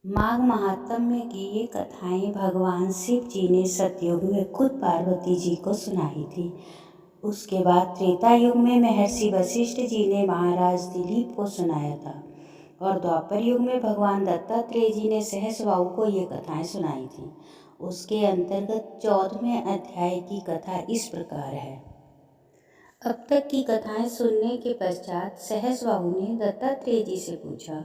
माघ महात्म्य की ये कथाएं भगवान शिव जी ने सतयुग में खुद पार्वती जी को सुनाई थी। उसके बाद त्रेता युग में महर्षि वशिष्ठ जी ने महाराज दिलीप को सुनाया था और द्वापर युग में भगवान दत्तात्रेय जी ने सहस्रबाहु को ये कथाएं सुनाई थी। उसके अंतर्गत 14वें अध्याय की कथा इस प्रकार है। अब तक की कथाएं सुनने के पश्चात सहस्रबाहु ने दत्तात्रेय जी से पूछा,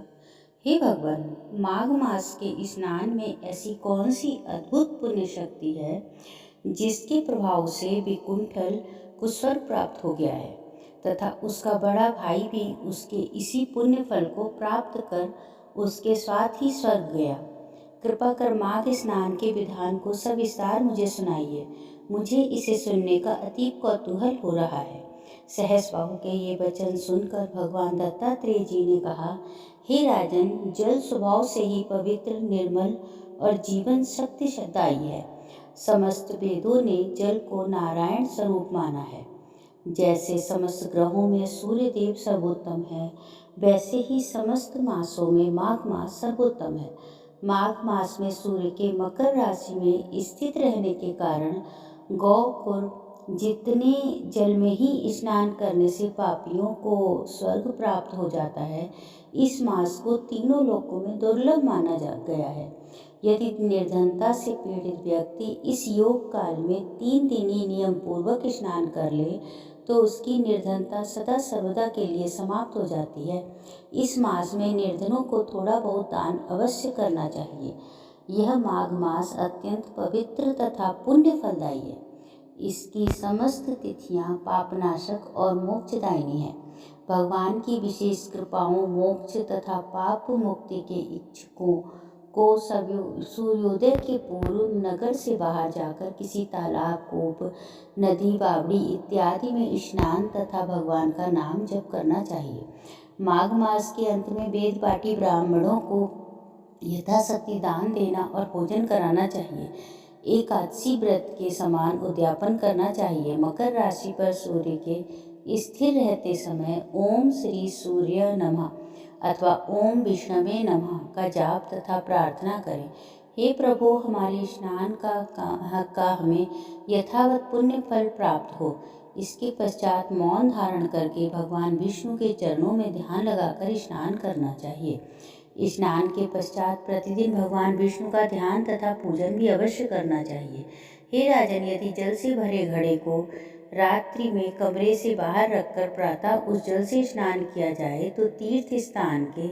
हे भगवान, माघ मास के स्नान में ऐसी कौन सी अद्भुत पुण्य शक्ति है जिसके प्रभाव से विकुंठल को स्वर्ग प्राप्त हो गया है तथा उसका बड़ा भाई भी उसके इसी पुण्य फल को प्राप्त कर उसके साथ ही स्वर्ग गया। कृपा कर माघ स्नान के विधान को सविस्तार मुझे सुनाइए। मुझे इसे सुनने का अतीब कौतूहल हो रहा है। सहस्रबाहु के ये वचन सुनकर भगवान दत्तात्रेय जी ने कहा, हे राजन, जल स्वभाव से ही पवित्र, निर्मल और जीवन शक्तिदायी है। समस्त वेदों ने जल को नारायण स्वरूप माना है। जैसे समस्त ग्रहों में सूर्य देव सर्वोत्तम है, वैसे ही समस्त मासों में माघ मास सर्वोत्तम है। माघ मास में सूर्य के मकर राशि में स्थित रहने के कारण गौकुल जितने जल में ही स्नान करने से पापियों को स्वर्ग प्राप्त हो जाता है, इस मास को तीनों लोकों में दुर्लभ माना जा गया है। यदि निर्धनता से पीड़ित व्यक्ति इस योग काल में 3 दिन ही नियम पूर्वक स्नान कर ले तो उसकी निर्धनता सदा सर्वदा के लिए समाप्त हो जाती है। इस मास में निर्धनों को थोड़ा बहुत दान अवश्य करना चाहिए। यह माघ मास अत्यंत पवित्र तथा पुण्य फलदायी है। इसकी समस्त तिथियां पापनाशक और मोक्षदायिनी है। भगवान की विशेष कृपाओं मोक्ष तथा पाप मुक्ति के इच्छुकों को सूर्योदय के पूर्व नगर से बाहर जाकर किसी तालाब, कूप, नदी, बावड़ी इत्यादि में स्नान तथा भगवान का नाम जप करना चाहिए। माघ मास के अंत में वेद पाठी ब्राह्मणों को यथाशक्ति दान देना और भोजन कराना चाहिए। एकादशी व्रत के समान उद्यापन करना चाहिए। मकर राशि पर सूर्य के स्थिर रहते समय ओम श्री सूर्य नमः अथवा ओम विष्णवे नमः का जाप तथा प्रार्थना करें। हे प्रभु, हमारे स्नान का हमें यथावत पुण्य फल प्राप्त हो। इसके पश्चात मौन धारण करके भगवान विष्णु के चरणों में ध्यान लगाकर स्नान करना चाहिए। स्नान के पश्चात प्रतिदिन भगवान विष्णु का ध्यान तथा पूजन भी अवश्य करना चाहिए। हे राजन, यदि जल से भरे घड़े को रात्रि में कमरे से बाहर रखकर प्रातः उस जल से स्नान किया जाए तो तीर्थ स्थान के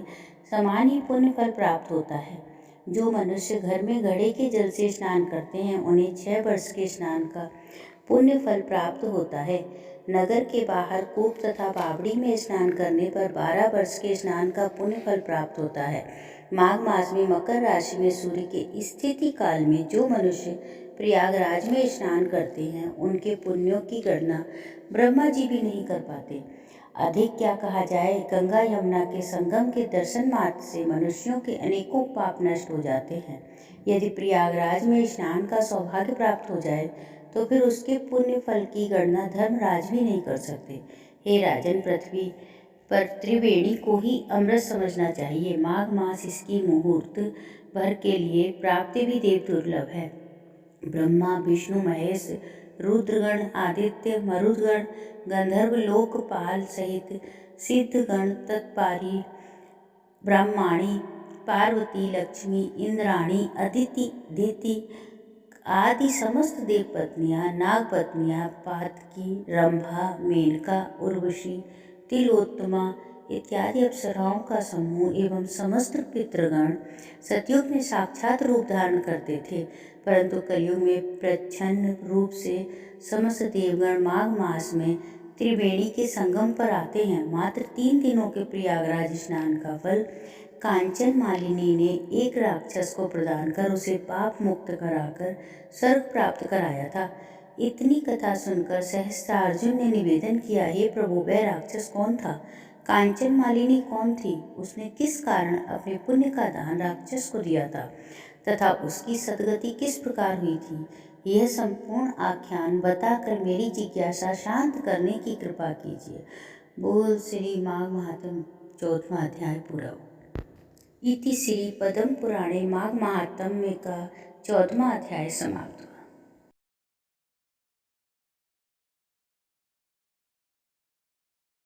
समान ही पुण्य फल प्राप्त होता है। जो मनुष्य घर में घड़े के जल से स्नान करते हैं उन्हें 6 वर्ष के स्नान का पुण्य फल प्राप्त होता है। नगर के बाहर कूप तथा बावड़ी में स्नान करने पर 12 वर्ष के स्नान का पुण्य फल प्राप्त होता है। माघ मास में मकर राशि में सूर्य के स्थिति काल में जो मनुष्य प्रयागराज में स्नान करते हैं उनके पुण्यों की गणना ब्रह्मा जी भी नहीं कर पाते। अधिक क्या कहा जाए, गंगा यमुना के संगम के दर्शन मात्र से मनुष्यों के अनेकों पाप नष्ट हो जाते हैं। यदि प्रयागराज में स्नान का सौभाग्य प्राप्त हो जाए तो फिर उसके पुण्य फल की गणना धर्मराज भी नहीं कर सकते। हे राजन, पृथ्वी पर त्रिवेणी को ही अमृत समझना चाहिए। माघ मास इसकी मुहूर्त भर के लिए प्राप्ति भी देव दुर्लभ है। ब्रह्मा, विष्णु, महेश, रुद्रगण, आदित्य, मरुदगण, गंधर्व, लोकपाल सहित सिद्धगण, तत्पारी, ब्रह्माणी, पार्वती, लक्ष्मी, इंद्राणी, अदिति, दिति आदि समस्त देव पत्नियां, नाग पत्नियां, पातकी, रंभा, मेनका, उर्वशी, तिलोत्तमा इत्यादि अप्सराओं का समूह एवं समस्त पितृगण सतयुग में साक्षात रूप धारण करते थे, परंतु कलयुग में प्रच्छन्न रूप से समस्त देवगण माघ मास में त्रिवेणी के संगम पर आते हैं। मात्र 3 दिनों के प्रयागराज स्नान का फल कांचन मालिनी ने एक राक्षस को प्रदान कर उसे पाप मुक्त कराकर स्वर्ग प्राप्त कराया था। इतनी कथा सुनकर सहस्त्रार्जुन ने निवेदन किया, हे प्रभु, वह राक्षस कौन था? कांचन मालिनी कौन थी? उसने किस कारण अपने पुण्य का दान राक्षस को दिया था तथा उसकी सदगति किस प्रकार हुई थी? यह संपूर्ण आख्यान बताकर मेरी जिज्ञासा शांत करने की कृपा कीजिए। बोल श्री माघ महात्म्य 14वां अध्याय पूरा। इति श्री पद्म पुराणे माघ महात्म्य का 14वां अध्याय समाप्त हुआ।